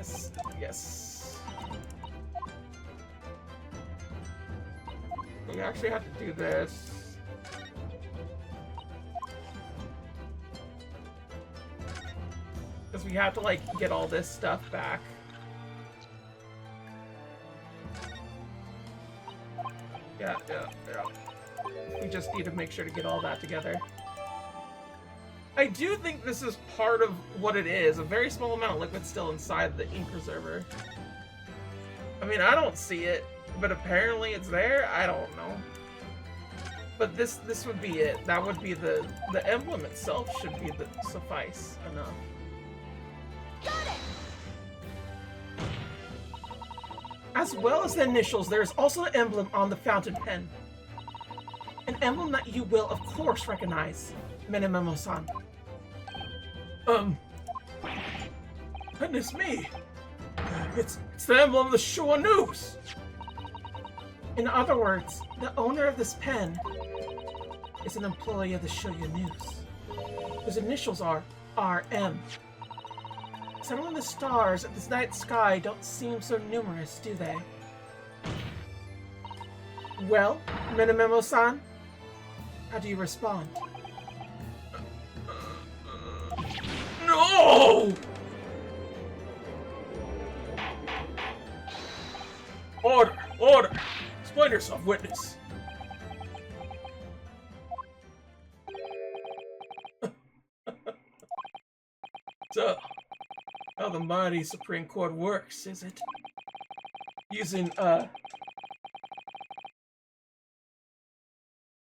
Yes. Yes. We actually have to do this. Because we have to, like, get all this stuff back. Yeah. We just need to make sure to get all that together. I do think this is part of what it is. A very small amount of liquid still inside the ink preserver. I mean, I don't see it, but apparently it's there. I don't know. But this would be it. That would be the emblem itself should be the suffice enough. Got it. As well as the initials, there is also an emblem on the fountain pen. An emblem that you will, of course, recognize, Menememo-san. Goodness me! It's the emblem of the Showa News! In other words, the owner of this pen is an employee of the Showa News. His initials are RM. Suddenly the stars of this night sky don't seem so numerous, do they? Well, Menememo-san, how do you respond? No! Order! Order! Explain yourself, witness. So, how the mighty Supreme Court works, is it? Using,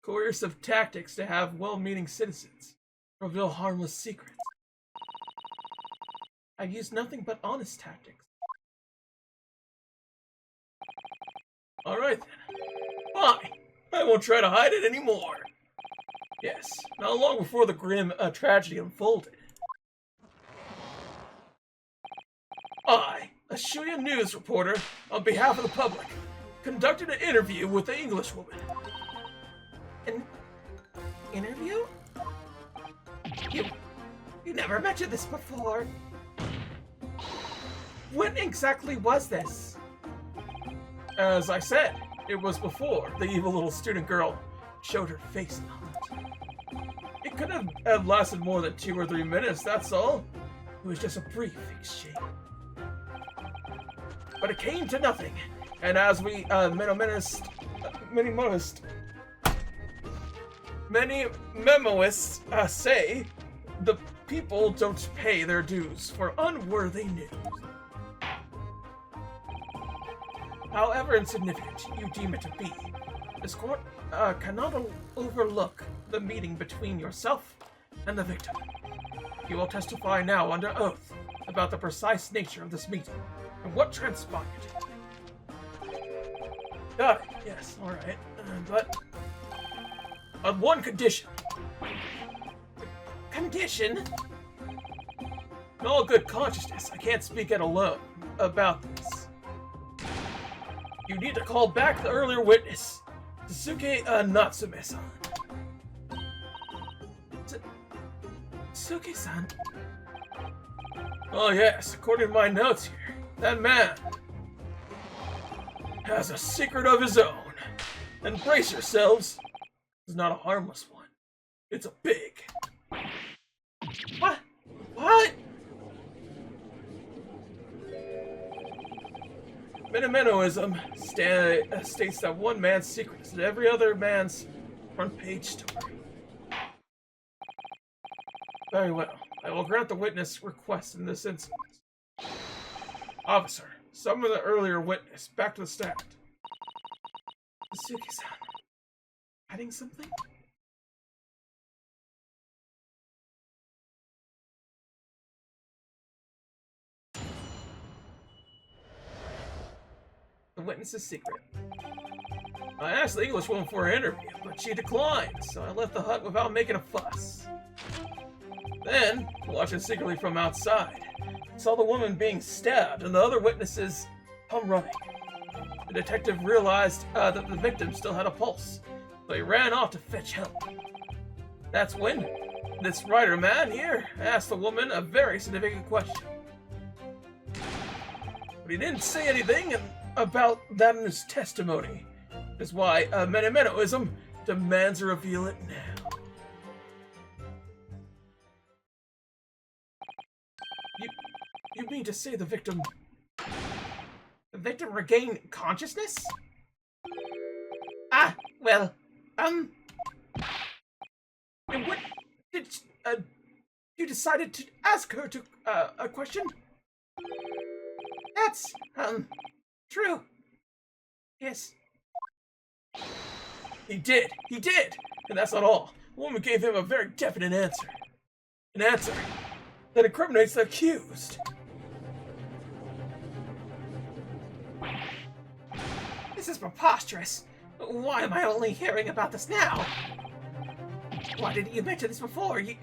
coercive tactics to have well-meaning citizens reveal harmless secrets. I use nothing but honest tactics. Alright then. Fine. I won't try to hide it anymore. Yes, not long before the grim tragedy unfolded. I, a Shuya News reporter, on behalf of the public, conducted an interview with the Englishwoman. An interview? You never mentioned this before. When exactly was this? As I said, it was before the evil little student girl showed her face in the hunt. It couldn't have lasted more than 2 or 3 minutes, that's all. It was just a brief exchange. But it came to nothing, and as we many memoists say, the people don't pay their dues for unworthy news. However insignificant you deem it to be, this court cannot overlook the meeting between yourself and the victim. You will testify now under oath about the precise nature of this meeting and what transpired. Got it, yes, alright. But on one condition. Condition? In all good consciousness, I can't speak at alone about this. You need to call back the earlier witness, Tsuke Natsume-san. Tsuke-san? Oh yes, according to my notes here, that man has a secret of his own. And brace yourselves, it's not a harmless one. It's a big. What? What? Menemenoism states that one man's secret is every other man's front page story. Very well. I will grant the witness request in this instance. Officer, summon the earlier witness back to the stand. Tsuke-san, hiding something? The witness's secret. I asked the Englishwoman for an interview, but she declined, so I left the hut without making a fuss. Then, watching secretly from outside, I saw the woman being stabbed and the other witnesses come running. The detective realized that the victim still had a pulse, so he ran off to fetch help. That's when this writer man here asked the woman a very significant question. but he didn't say anything about that in his testimony. That's why Menomenoism demands to reveal it now. You mean to say the victim regained consciousness? Ah, well, And what did you decided to ask her to a question? that's, true. Yes. He did, and that's not all. The woman gave him a very definite answer. An answer that incriminates the accused. This is preposterous. Why am I only hearing about this now? Why didn't you mention this before? You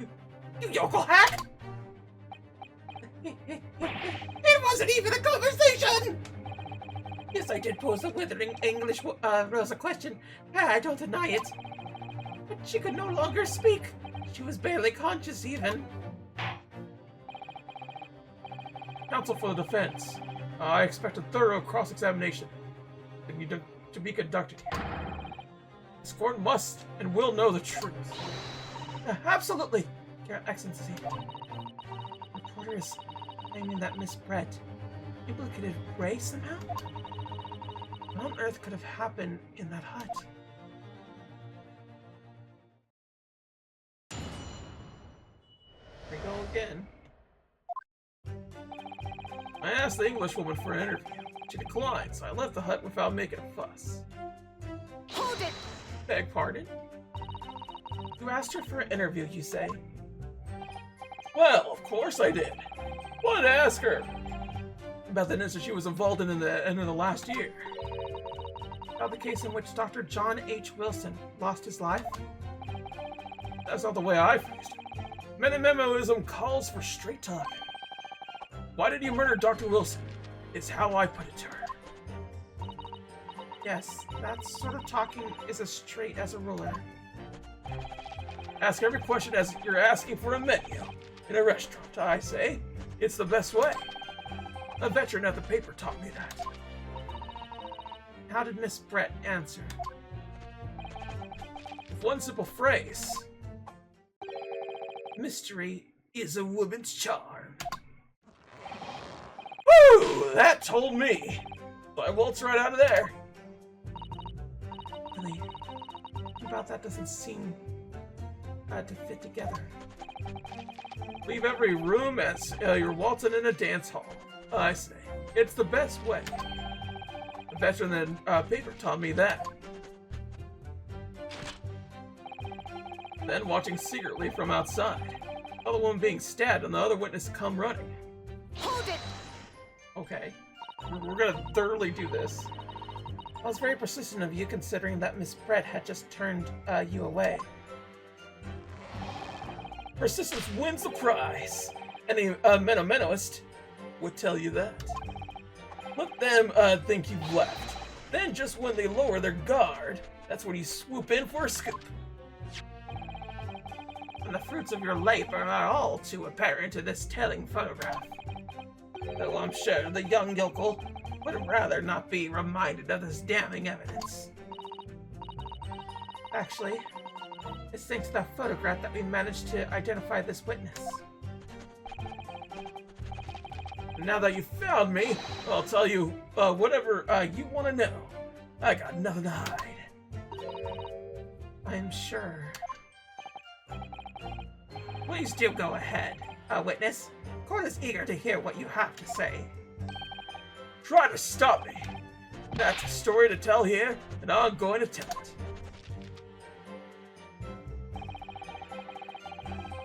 yokel hack! It wasn't even a conversation! Yes, I did pose the withering English Rosa question. I don't deny it. But she could no longer speak. She was barely conscious even. Counsel for the defense. I expect a thorough cross-examination to be conducted here. This court must and will know the truth. Absolutely, Your Excellency. The reporter is claiming that Miss Brett implicated Ray somehow? What on earth could have happened in that hut? Here we go again. I asked the Englishwoman for an interview. She declined, so I left the hut without making a fuss. Hold it! Beg pardon? You asked her for an interview, you say? Well, of course I did. Wanted to ask her about the incident she was involved in the end of the last year. About the case in which Dr. John H. Wilson lost his life? That's not the way I phrased it. Menomenoism calls for straight talking. Why did you murder Dr. Wilson? Is how I put it to her. Yes, that sort of talking is as straight as a ruler. Ask every question as you're asking for a menu in a restaurant, I say. It's the best way. A veteran at the paper taught me that. How did Miss Brett answer? With one simple phrase. Mystery is a woman's charm. Woo! That told me. So I waltzed right out of there. Really, about that doesn't seem to fit together. Leave every room as you're waltzing in a dance hall. I say. It's the best way. A veteran at paper taught me that. Then watching secretly from outside. Other woman being stabbed and the other witness come running. Hold it! Okay. We're gonna thoroughly do this. That was very persistent of you, considering that Miss Brett had just turned you away. Persistence wins the prize. Any Menomenoist would tell you that. Let them think you've left. Then just when they lower their guard, that's when you swoop in for a scoop. And the fruits of your labor are all too apparent in this telling photograph. Though I'm sure the young yokel would rather not be reminded of this damning evidence. Actually, it's thanks to that photograph that we managed to identify this witness. Now that you found me, I'll tell you whatever you want to know. I got nothing to hide. I'm sure. Please do go ahead, Witness. Court is eager to hear what you have to say. Try to stop me. That's a story to tell here, and I'm going to tell it.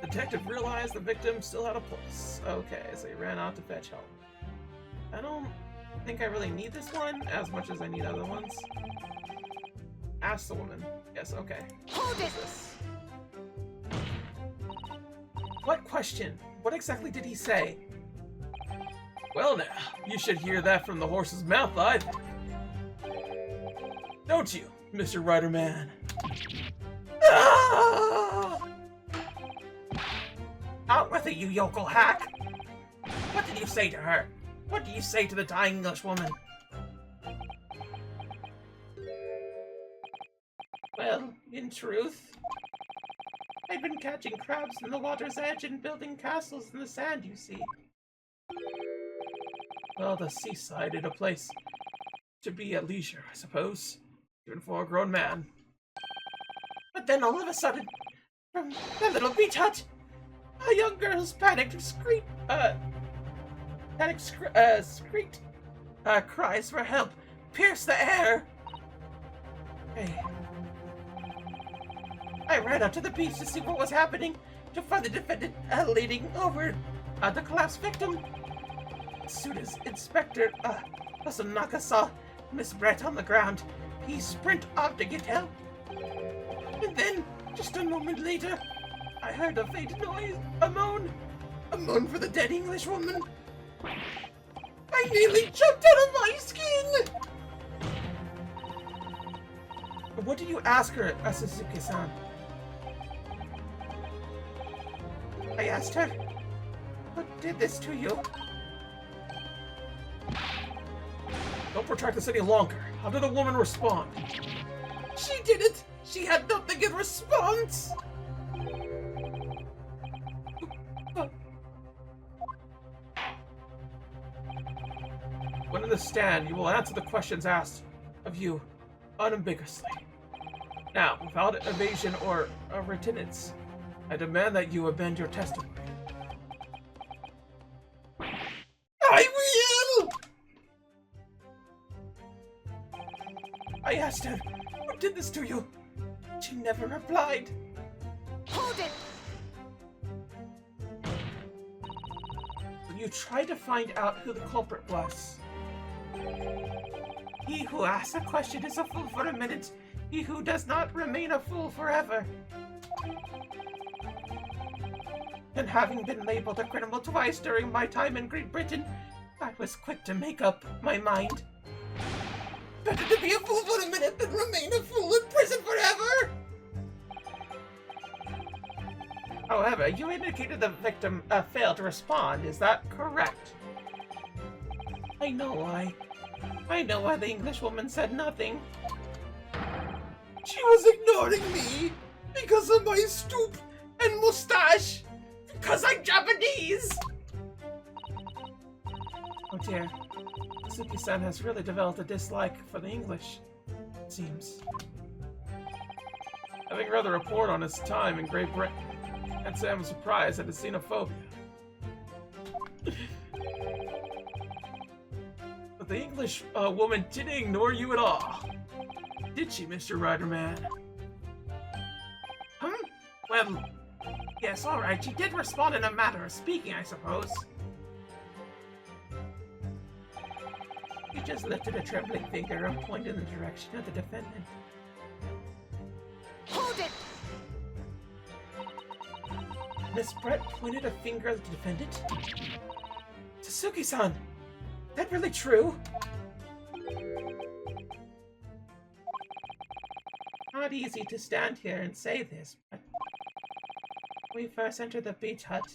Detective realized the victim still had a pulse. Okay, so he ran out to fetch help. I don't think I really need this one as much as I need other ones. Ask the woman. Yes, okay. Hold it! This. What question? What exactly did he say? Well now, you should hear that from the horse's mouth, I think. Don't you, Mr. Riderman? Ah! Out with it, you yokel hack! What did you say to her? What do you say to the dying Englishwoman? Well, in truth, I've been catching crabs in the water's edge and building castles in the sand, you see. Well, the seaside is a place to be at leisure, I suppose, even for a grown man. But then all of a sudden, from the little beach hut, a young girl's cries for help pierced the air. I ran out to the beach to see what was happening, to find the defendant leaning over the collapsed victim. As soon as Inspector Osanaka saw Miss Brett on the ground, he sprinted off to get help. And then, just a moment later, I heard a faint noise, a moan for the dead Englishwoman. I nearly jumped out of my skin! What did you ask her, Suzuki-san? I asked her, what did this to you? Don't protract this any longer. How did the woman respond? She didn't! She had nothing in response! When in the stand, you will answer the questions asked of you unambiguously. Now, without evasion or reticence, I demand that you amend your testimony. I will! I asked her, what did this to you? She never replied. Hold it! You tried to find out who the culprit was. He who asks a question is a fool for a minute. He who does not remain a fool forever. And having been labeled a criminal twice during my time in Great Britain, I was quick to make up my mind. Better to be a fool for a minute than remain a fool in prison forever! However, you indicated the victim failed to respond. Is that correct? I know why the Englishwoman said nothing. She was ignoring me because of my stoop and mustache. Because I'm Japanese! Oh dear. Suzuki-san has really developed a dislike for the English, it seems. Having read the report on his time in Great Britain, I'd say I'm surprised at his xenophobia. But the English woman didn't ignore you at all. Did she, Mr. Riderman? Well, yes, alright. She did respond in a matter of speaking, I suppose. He just lifted a trembling finger and pointed in the direction of the defendant. Hold it! Miss Brett pointed a finger at the defendant. Suzuki-san! Is that really true? Not easy to stand here and say this, but when we first entered the beach hut,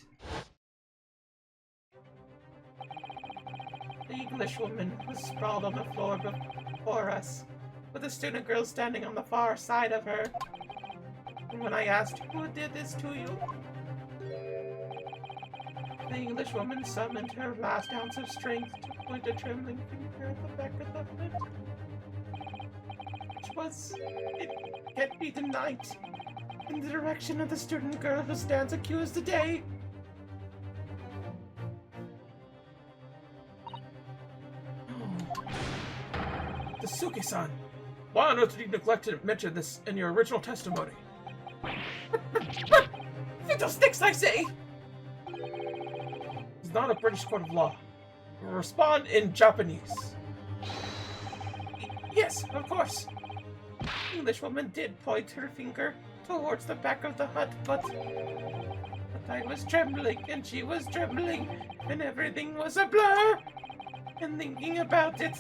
the Englishwoman was sprawled on the floor before us, with a student girl standing on the far side of her. And when I asked, who did this to you? The Englishwoman summoned her last ounce of strength to point a trembling finger at the back of the head. It can't be denied, in the direction of the student girl who stands accused today. Suzuki-san, why on earth did you neglect to mention this in your original testimony? Fiddlesticks, I say! It's not a British court of law. Respond in Japanese. Yes, of course. The Englishwoman did point her finger towards the back of the hut, but I was trembling, and she was trembling, and everything was a blur. And thinking about it,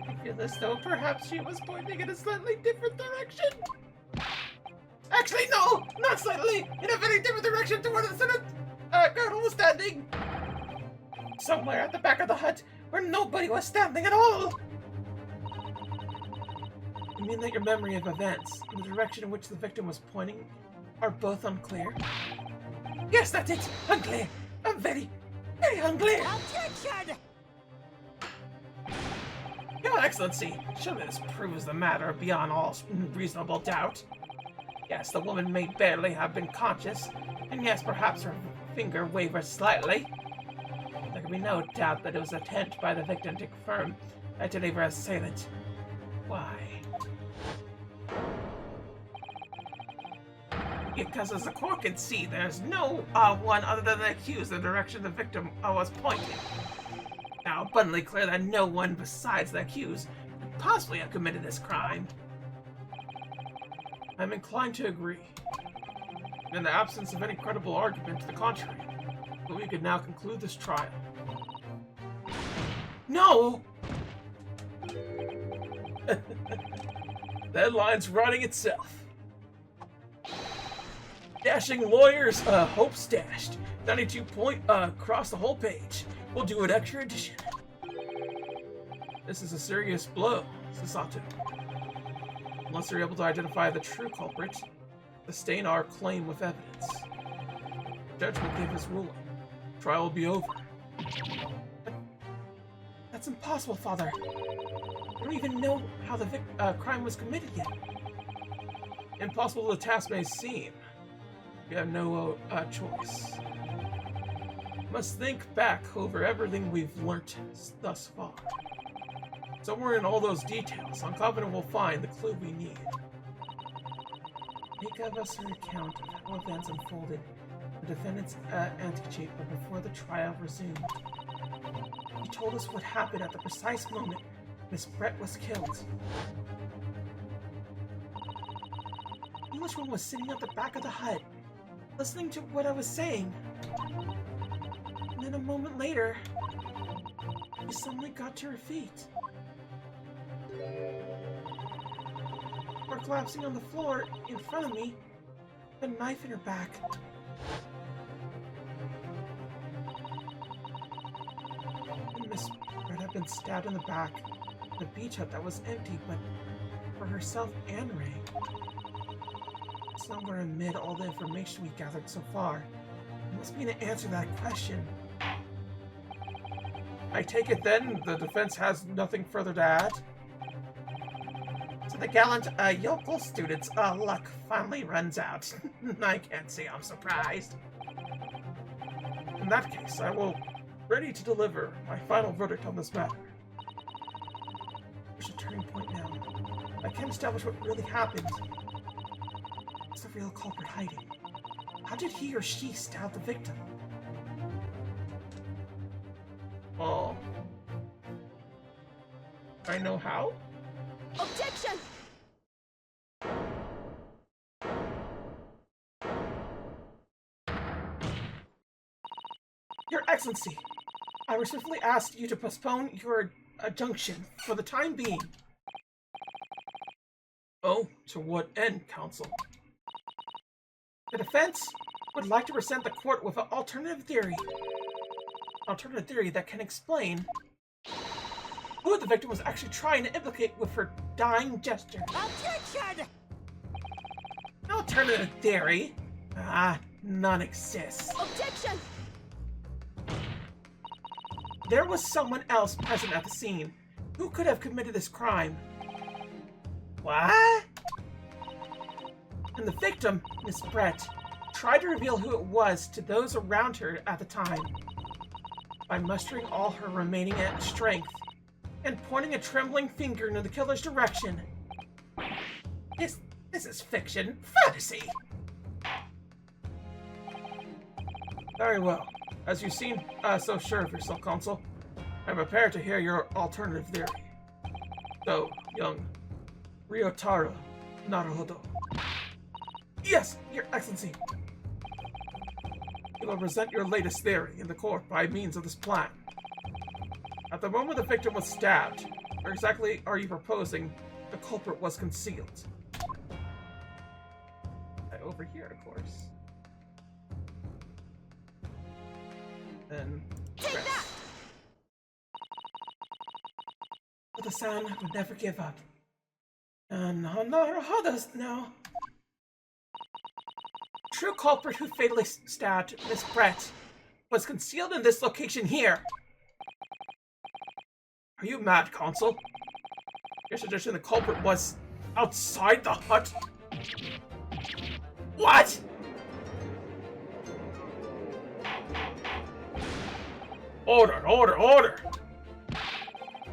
I feel as though perhaps she was pointing in a slightly different direction. Actually, no! Not slightly! In a very different direction to where the student girl was standing! Somewhere at the back of the hut, where nobody was standing at all. You mean that your memory of events and the direction in which the victim was pointing are both unclear? Yes, that's it. Unclear. I'm very unclear. Objection! Your Excellency, surely this proves the matter beyond all reasonable doubt. Yes, the woman may barely have been conscious, and yes, perhaps her finger wavered slightly. There can be no doubt that it was an attempt by the victim to confirm identity of her assailant. Why? Because as the court can see, there's no one other than the accused in the direction the victim was pointing. Now abundantly clear that no one besides the accused could possibly have committed this crime. I'm inclined to agree. In the absence of any credible argument to the contrary, but we could now conclude this trial. No! The headline's writing itself. Dashing lawyers, hopes dashed. 92 point, across the whole page. We'll do an extra edition. This is a serious blow, Sasato. Unless they're able to identify the true culprit, sustain our claim with evidence. The judge will give his ruling. Trial will be over. But that's impossible, Father. I don't even know how the crime was committed yet. Impossible the task may seem. We have no choice. Must think back over everything we've learnt thus far. Somewhere in all those details, I'm confident we'll find the clue we need. He gave us an account of how events unfolded in the defendant's antechamber before the trial resumed. He told us what happened at the precise moment Miss Brett was killed. The Englishwoman was sitting at the back of the hut, listening to what I was saying. And then a moment later, she suddenly got to her feet. Or collapsing on the floor in front of me, with a knife in her back. And Miss Brett had been stabbed in the back in a beach hut that was empty, but for herself and Ray. Somewhere amid all the information we gathered so far, there must be an answer to that question. I take it then the defense has nothing further to add? So the gallant yokel student's luck finally runs out. I can't say I'm surprised. In that case, I will ready to deliver my final verdict on this matter. There's a turning point now. I can't establish what really happened. What's the real culprit hiding? How did he or she stab the victim? Oh. I know how? Objection! Your Excellency, I respectfully ask you to postpone your adjunction for the time being. Oh, to what end, counsel? The defense would like to present the court with an alternative theory. That can explain who the victim was actually trying to implicate with her dying gesture. Objection! An alternative theory? None exists. Objection! There was someone else present at the scene who could have committed this crime. What? And the victim, Miss Brett, tried to reveal who it was to those around her at the time by mustering all her remaining strength and pointing a trembling finger in the killer's direction. This is fiction, fantasy. Very well. As you seem so sure of yourself, Consul, I'm prepared to hear your alternative theory. So, young Ryotaro Naruhodo. Yes, Your Excellency. You will present your latest theory in the court by means of this plan. At the moment the victim was stabbed, where exactly are you proposing the culprit was concealed? Over here, of course. Then Take press. that! Naruhodo-san would never give up. And Naruhodo's now. True culprit who fatally stabbed Miss Brett was concealed in this location here. Are you mad, Consul? Your suggestion the culprit was outside the hut? What? Order, order, order!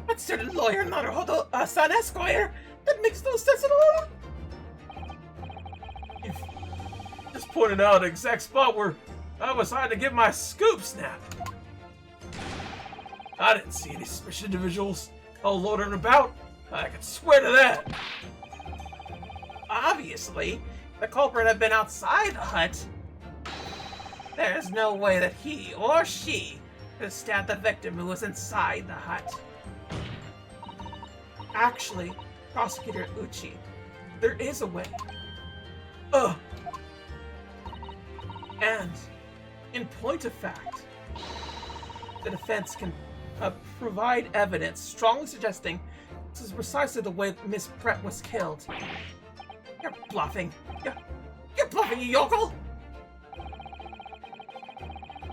But certain lawyer Naruhodo-san Esquire, that makes no sense at all! You've just pointed out an exact spot where I was trying to get my scoop snap. I didn't see any suspicious individuals all loitering about. I can swear to that. Obviously, the culprit had been outside the hut. There's no way that he or she could have stabbed the victim who was inside the hut. Actually, Prosecutor Uchi, there is a way. Ugh. And, in point of fact, the defense can provide evidence strongly suggesting this is precisely the way that Miss Brett was killed. You're bluffing. You're bluffing, you yokel!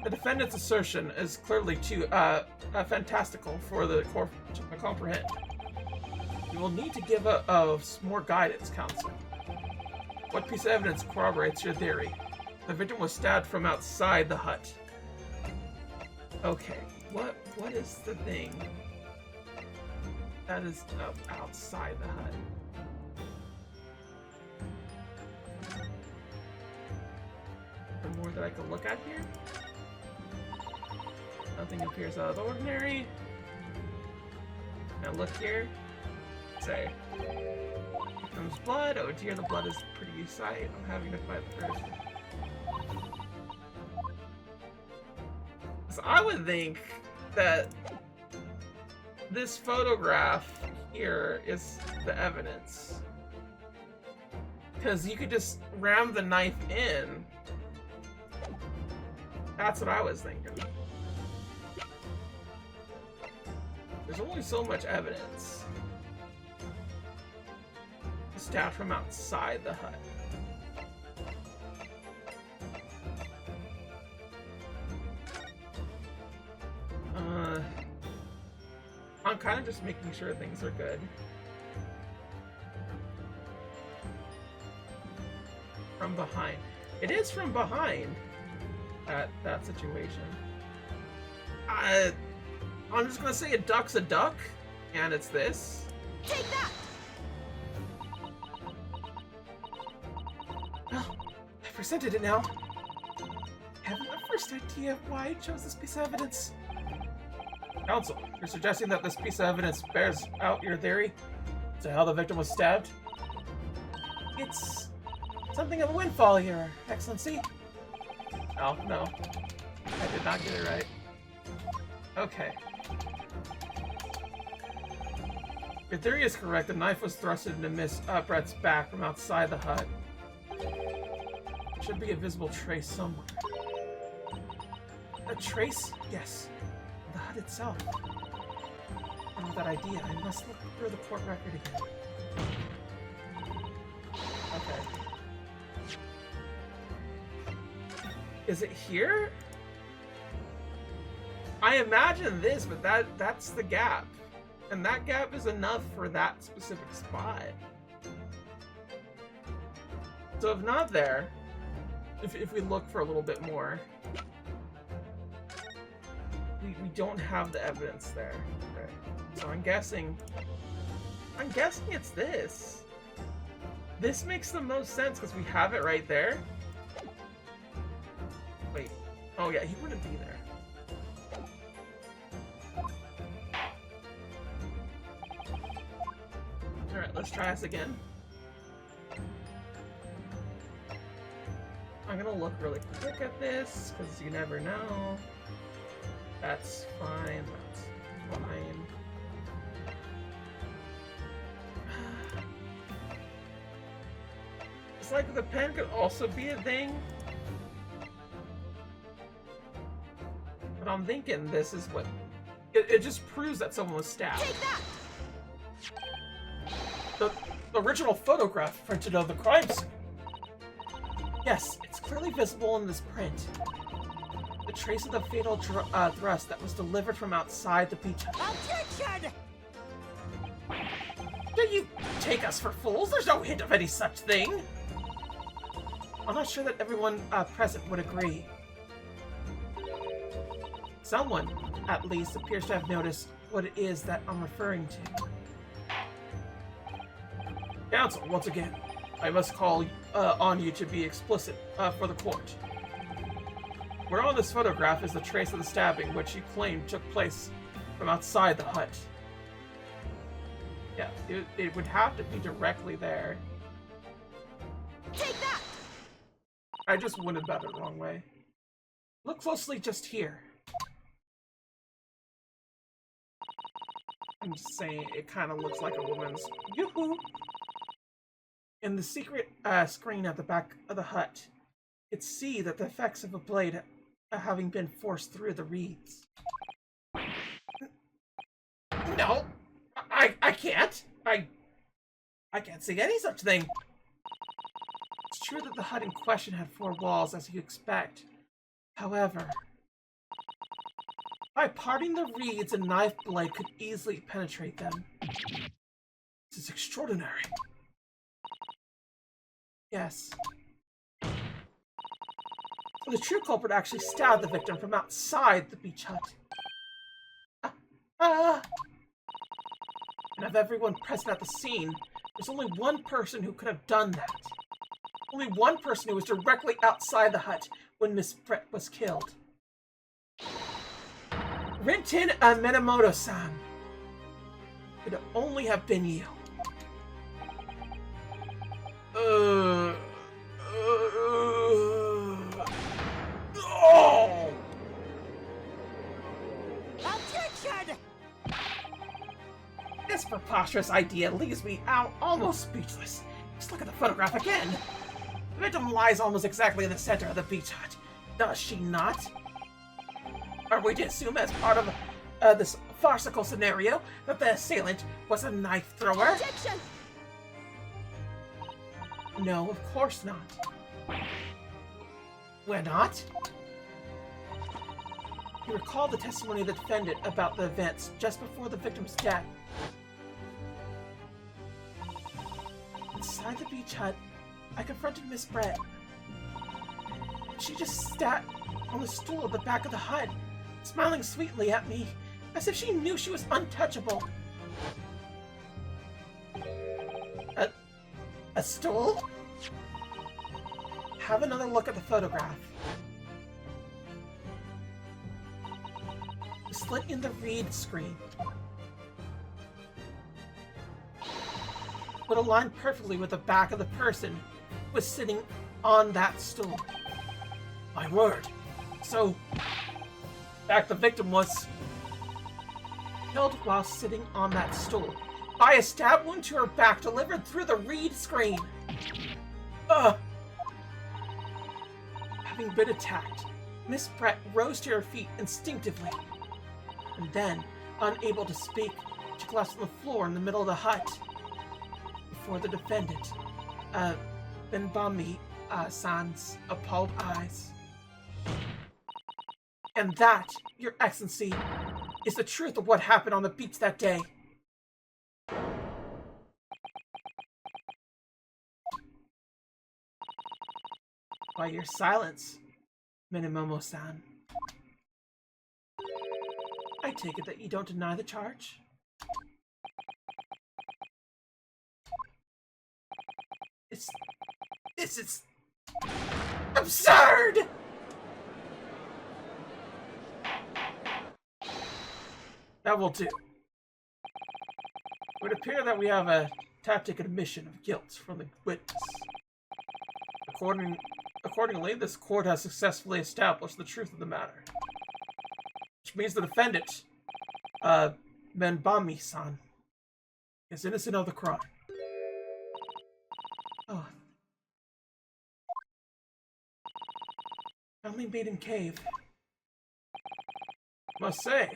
The defendant's assertion is clearly too fantastical for the court to comprehend. You will need to give us more guidance, counsel. What piece of evidence corroborates your theory? The victim was stabbed from outside the hut. Okay, what is the thing that is outside the hut? The more that I can look at here? Nothing appears out of the ordinary. Now look here. Say, here comes blood. Oh dear, the blood is pretty sight. I'm having to fight first. So I would think that this photograph here is the evidence. Because you could just ram the knife in. That's what I was thinking. There's only so much evidence. Stabbed from outside the hut. I'm kind of just making sure things are good. From behind. It is from behind that situation. I'm just gonna say a duck's a duck, and it's this. Take that! Oh, I presented it now. I haven't the first idea of why I chose this piece of evidence. Counsel, you're suggesting that this piece of evidence bears out your theory as to how the victim was stabbed? It's something of a windfall, Your Excellency. Oh, no. I did not get it right. Okay. Your theory is correct. The knife was thrusted into Miss Brett's back from outside the hut. There should be a visible trace somewhere. A trace? Yes. The hut itself. And with that idea, I must look through the court record again. Okay. Is it here? I imagine this, but that's the gap. And that gap is enough for that specific spot. So if not there, if we look for a little bit more, we don't have the evidence there. Right. So I'm guessing it's this. This makes the most sense because we have it right there. Wait. Oh yeah, he wouldn't be there. Alright, let's try this again. I'm gonna look really quick at this, because you never know. That's fine, that's fine. It's like the pen could also be a thing. But I'm thinking this is what... It just proves that someone was stabbed. Take that! The original photograph printed of the crime scene. Yes, it's clearly visible in this print. The trace of the fatal thrust that was delivered from outside the beach hut. Objection! Do you take us for fools? There's no hint of any such thing. I'm not sure that everyone present would agree. Someone, at least, appears to have noticed what it is that I'm referring to. Counsel, once again, I must call on you to be explicit for the court. Where on this photograph is the trace of the stabbing, which you claim took place from outside the hut. Yeah, it would have to be directly there. Take that! I just went about it the wrong way. Look closely just here. I'm just saying, it kind of looks like a woman's yoo-hoo. In the secret screen at the back of the hut, you could see that the effects of a blade having been forced through the reeds. No, I can't. I can't see any such thing. It's true that the hut in question had 4 walls, as you expect. However, by parting the reeds, a knife blade could easily penetrate them. This is extraordinary. Yes. The true culprit actually stabbed the victim from outside the beach hut. And of everyone present at the scene, there's only one person who could have done that. Only one person who was directly outside the hut when Miss Brett was killed. Rintin Minamoto-san. It could only have been you. Oh! Objection! This preposterous idea leaves me out almost speechless. Just look at the photograph again. The victim lies almost exactly in the center of the beach hut. Does she not? Are we to assume as part of this farcical scenario that the assailant was a knife thrower? Objection! No, of course not. We're not? You recall the testimony of the defendant about the events just before the victim's death. Inside the beach hut, I confronted Miss Brett. She just sat on the stool at the back of the hut, smiling sweetly at me, as if she knew she was untouchable. A stool? Have another look at the photograph. The slit in the reed screen would align perfectly with the back of the person who was sitting on that stool. My word. So, in fact, the victim was killed while sitting on that stool by a stab wound to her back delivered through the reed screen. Having been attacked, Miss Brett rose to her feet instinctively, and then, unable to speak, she collapsed on the floor in the middle of the hut before the defendant, Benbami-san's appalled eyes. And that, Your Excellency, is the truth of what happened on the beach that day. By your silence, Minamoto-san. I take it that you don't deny the charge? This is absurd! That will do. It would appear that we have a tacit admission of guilt from the witness. Accordingly, this court has successfully established the truth of the matter. Which means the defendant, Benbami-san, is innocent of the crime. Oh. Family Maiden Cave. Must say,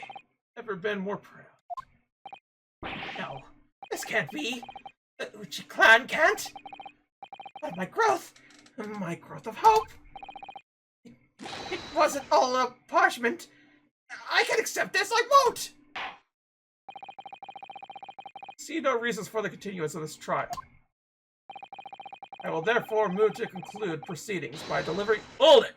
never been more proud. No, This can't be. The Uchi clan can't. But my growth of hope. It wasn't all a punishment. I can accept this, I won't! See no reasons for the continuance of this trial. I will therefore move to conclude proceedings by delivering— Hold it!